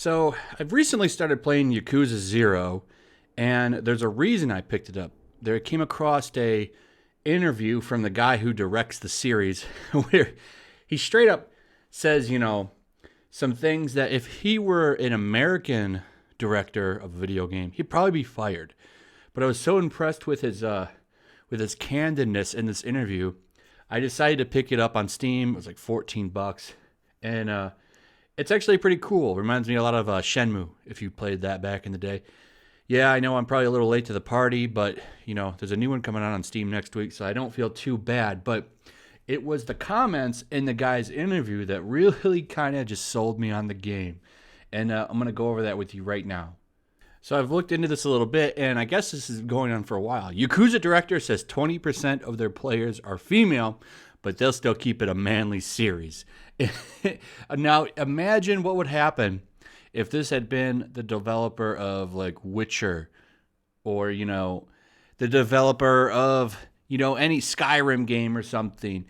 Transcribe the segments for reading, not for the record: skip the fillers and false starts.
So I've recently started playing Yakuza 0, and there's a reason I picked it up. There came across a interview from the guy who directs the series where he straight up says, some things that if he were an American director of a video game, he'd probably be fired. But I was so impressed with his candidness in this interview, I decided to pick it up on Steam. It was like $14, and it's actually pretty cool. Reminds me a lot of Shenmue, if you played that back in the day. Yeah, I know I'm probably a little late to the party, but there's a new one coming out on Steam next week, so I don't feel too bad. But it was the comments in the guy's interview that really kind of just sold me on the game, and I'm going to go over that with you right now. So I've looked into this a little bit, and I guess this is going on for a while. Yakuza director says 20% of their players are female, but they'll still keep it a manly series. Now, imagine what would happen if this had been the developer of, like, Witcher, or, the developer of, any Skyrim game or something.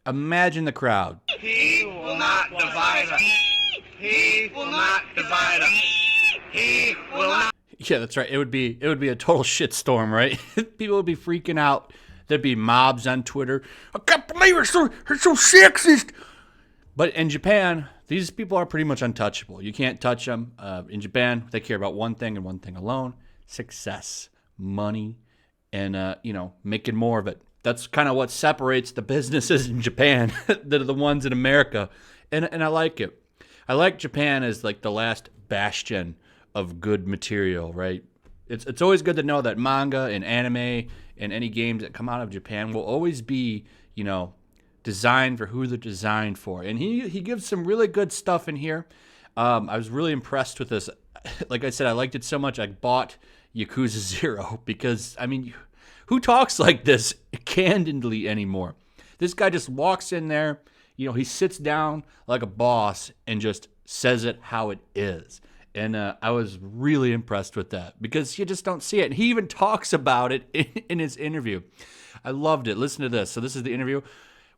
Imagine the crowd. He will not divide us. He will not divide us. He will not. Yeah, that's right. It would be a total shitstorm, right? People would be freaking out. There'd be mobs on Twitter. I can't believe it's so sexist. But in Japan, these people are pretty much untouchable. You can't touch them. In Japan, they care about one thing and one thing alone: success, money, and making more of it. That's kind of what separates the businesses in Japan that are the ones in America, and I like it. I like Japan as like the last bastion of good material, right? It's always good to know that manga and anime and any games that come out of Japan will always be, designed for who they're designed for. And he gives some really good stuff in here. I was really impressed with this. Like I said, I liked it so much I bought Yakuza 0 because, who talks like this candidly anymore? This guy just walks in there, he sits down like a boss and just says it how it is. And I was really impressed with that because you just don't see it. And he even talks about it in his interview. I loved it. Listen to this. So this is the interview.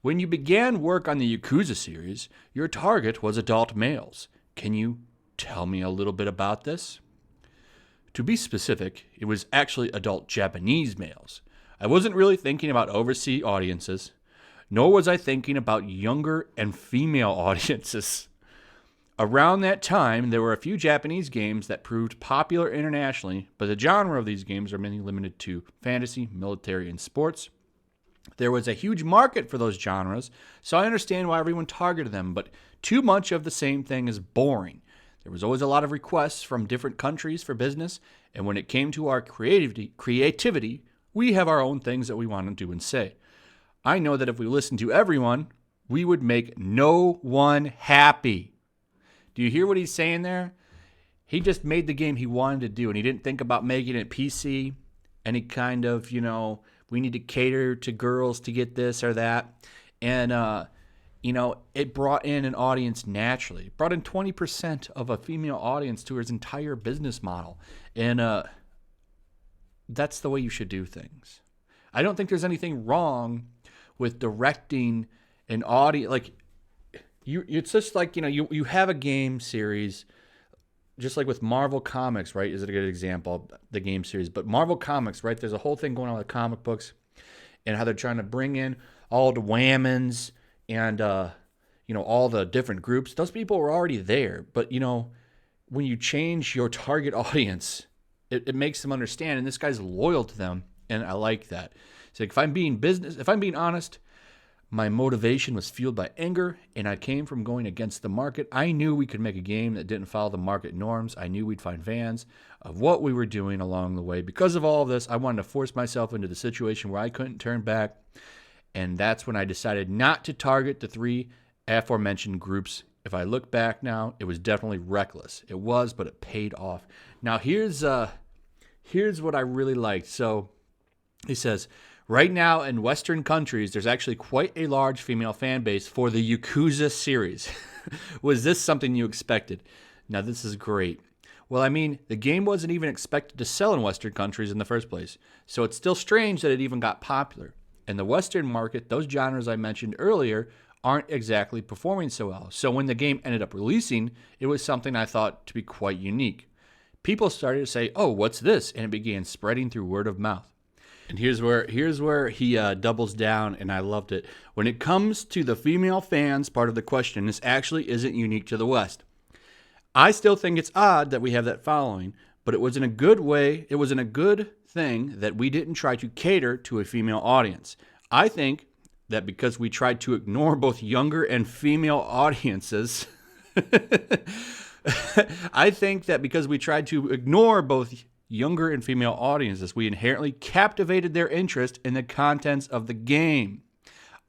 When you began work on the Yakuza series, your target was adult males. Can you tell me a little bit about this? To be specific, it was actually adult Japanese males. I wasn't really thinking about overseas audiences, nor was I thinking about younger and female audiences. Around that time, there were a few Japanese games that proved popular internationally, but the genre of these games are mainly limited to fantasy, military, and sports. There was a huge market for those genres, so I understand why everyone targeted them, but too much of the same thing is boring. There was always a lot of requests from different countries for business, and when it came to our creativity, we have our own things that we want to do and say. I know that if we listened to everyone, we would make no one happy. Do you hear what he's saying there? He just made the game he wanted to do, and he didn't think about making it PC, any kind of, we need to cater to girls to get this or that. And, it brought in an audience naturally. It brought in 20% of a female audience to his entire business model. And that's the way you should do things. I don't think there's anything wrong with directing an audience. Like, it's just like, you have a game series, just like with Marvel Comics, right? Is it a good example, the game series? But Marvel Comics, right? There's a whole thing going on with comic books and how they're trying to bring in all the whammons and, all the different groups. Those people were already there. But, when you change your target audience, it makes them understand. And this guy's loyal to them. And I like that. So if I'm being honest, my motivation was fueled by anger, and I came from going against the market. I knew we could make a game that didn't follow the market norms. I knew we'd find fans of what we were doing along the way. Because of all of this, I wanted to force myself into the situation where I couldn't turn back, and that's when I decided not to target the three aforementioned groups. If I look back now, it was definitely reckless. It was, but it paid off. Now, here's what I really liked. So he says, right now in Western countries, there's actually quite a large female fan base for the Yakuza series. Was this something you expected? Now, this is great. Well, the game wasn't even expected to sell in Western countries in the first place, so it's still strange that it even got popular. In the Western market, those genres I mentioned earlier aren't exactly performing so well. So when the game ended up releasing, it was something I thought to be quite unique. People started to say, "Oh, what's this?" And it began spreading through word of mouth. And here's where he doubles down, and I loved it. When it comes to the female fans part of the question, this actually isn't unique to the West. I still think it's odd that we have that following, but it was in a good way. It was in a good thing that we didn't try to cater to a female audience. I think that because we tried to ignore both younger and female audiences, I think that because we tried to ignore both younger and female audiences, we inherently captivated their interest in the contents of the game.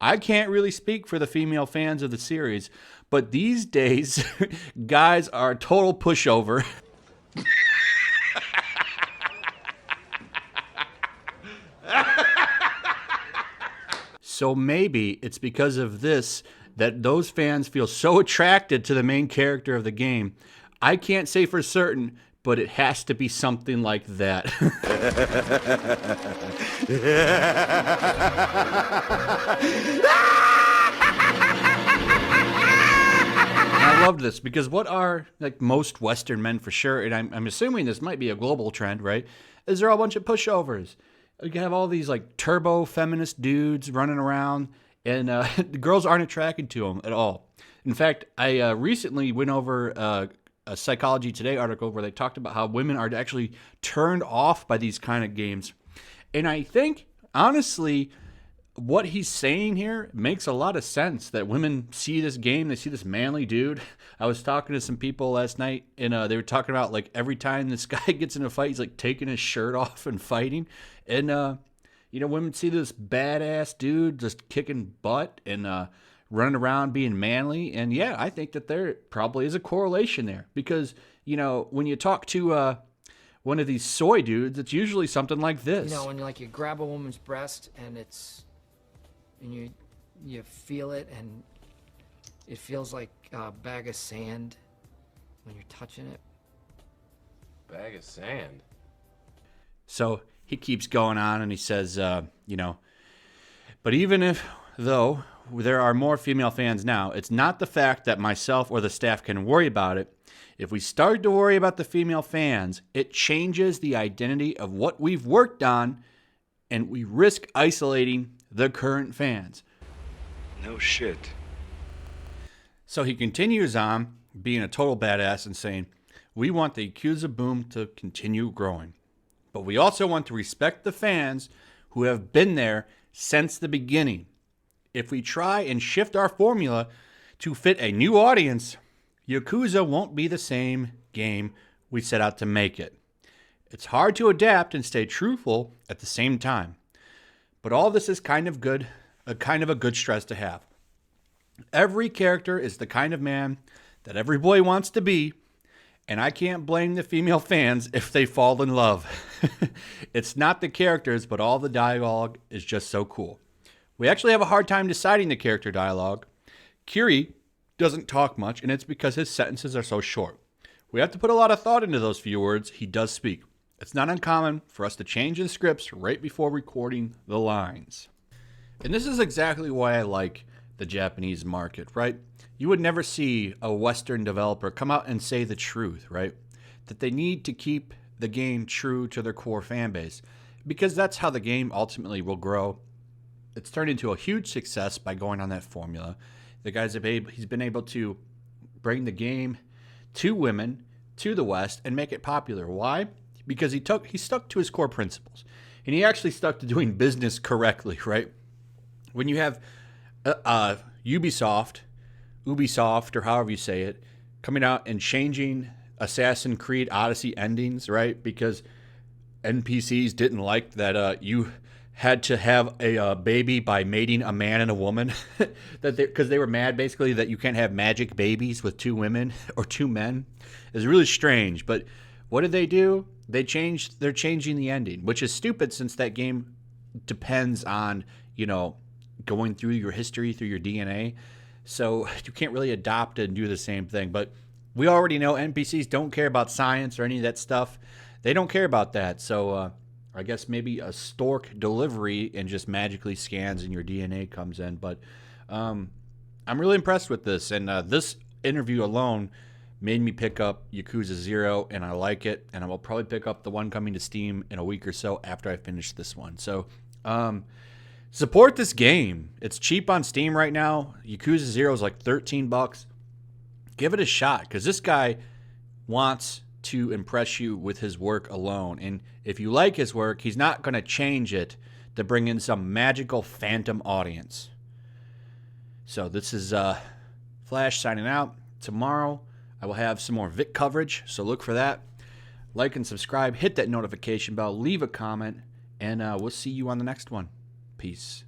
I can't really speak for the female fans of the series, but these days, guys are a total pushover. So maybe it's because of this that those fans feel so attracted to the main character of the game. I can't say for certain, but it has to be something like that. I loved this because what are like most Western men for sure, and I'm assuming this might be a global trend, right? Is they're all a bunch of pushovers. You have all these like turbo feminist dudes running around, and the girls aren't attracted to them at all. In fact, I recently went over a Psychology Today article where they talked about how women are actually turned off by these kind of games. And I think, honestly, what he's saying here makes a lot of sense, that women see this game, they see this manly dude. I was talking to some people last night, and they were talking about, like, every time this guy gets in a fight, he's, like, taking his shirt off and fighting. And, you know, women see this badass dude just kicking butt and running around being manly. And, yeah, I think that there probably is a correlation there. Because, you know, when you talk to one of these soy dudes, it's usually something like this. You know, when you grab a woman's breast and you feel it, and it feels like a bag of sand when you're touching it. Bag of sand? So he keeps going on and he says, you know, but even if, though, there are more female fans now, it's not the fact that myself or the staff can worry about it. If we start to worry about the female fans, it changes the identity of what we've worked on, and we risk isolating the current fans. No shit. So he continues on, being a total badass and saying, we want the Yakuza boom to continue growing. But we also want to respect the fans who have been there since the beginning. If we try and shift our formula to fit a new audience, Yakuza won't be the same game we set out to make it. It's hard to adapt and stay truthful at the same time. But all this is kind of a good stress to have. Every character is the kind of man that every boy wants to be, and I can't blame the female fans if they fall in love. It's not the characters, but all the dialogue is just so cool. We actually have a hard time deciding the character dialogue. Kiri doesn't talk much, and it's because his sentences are so short. We have to put a lot of thought into those few words he does speak. It's not uncommon for us to change the scripts right before recording the lines. And this is exactly why I like the Japanese market, right? You would never see a Western developer come out and say the truth, right? That they need to keep the game true to their core fan base, because that's how the game ultimately will grow. It's turned into a huge success by going on that formula. The guys he's been able to bring the game to women, to the West, and make it popular. Why? Because he stuck to his core principles, and he actually stuck to doing business correctly, right? When you have Ubisoft, or however you say it, coming out and changing Assassin's Creed Odyssey endings, right? Because NPCs didn't like that you had to have a baby by mating a man and a woman, because they were mad basically that you can't have magic babies with two women or two men. It's really strange. But what did they do? They're changing the ending, which is stupid since that game depends on, you know, going through your history, through your DNA. So you can't really adopt and do the same thing. But we already know NPCs don't care about science or any of that stuff. They don't care about that. So I guess maybe a stork delivery and just magically scans and your DNA comes in. But I I'm really impressed with this, and this interview alone made me pick up Yakuza 0, and I like it, and I will probably pick up the one coming to Steam in a week or so after I finish this one. So, support this game. It's cheap on Steam right now. Yakuza 0 is like $13. Give it a shot, because this guy wants to impress you with his work alone. And if you like his work, he's not going to change it to bring in some magical phantom audience. So this is Flash signing out. Tomorrow, I will have some more Vic coverage, so look for that. Like and subscribe, hit that notification bell, leave a comment, and we'll see you on the next one. Peace.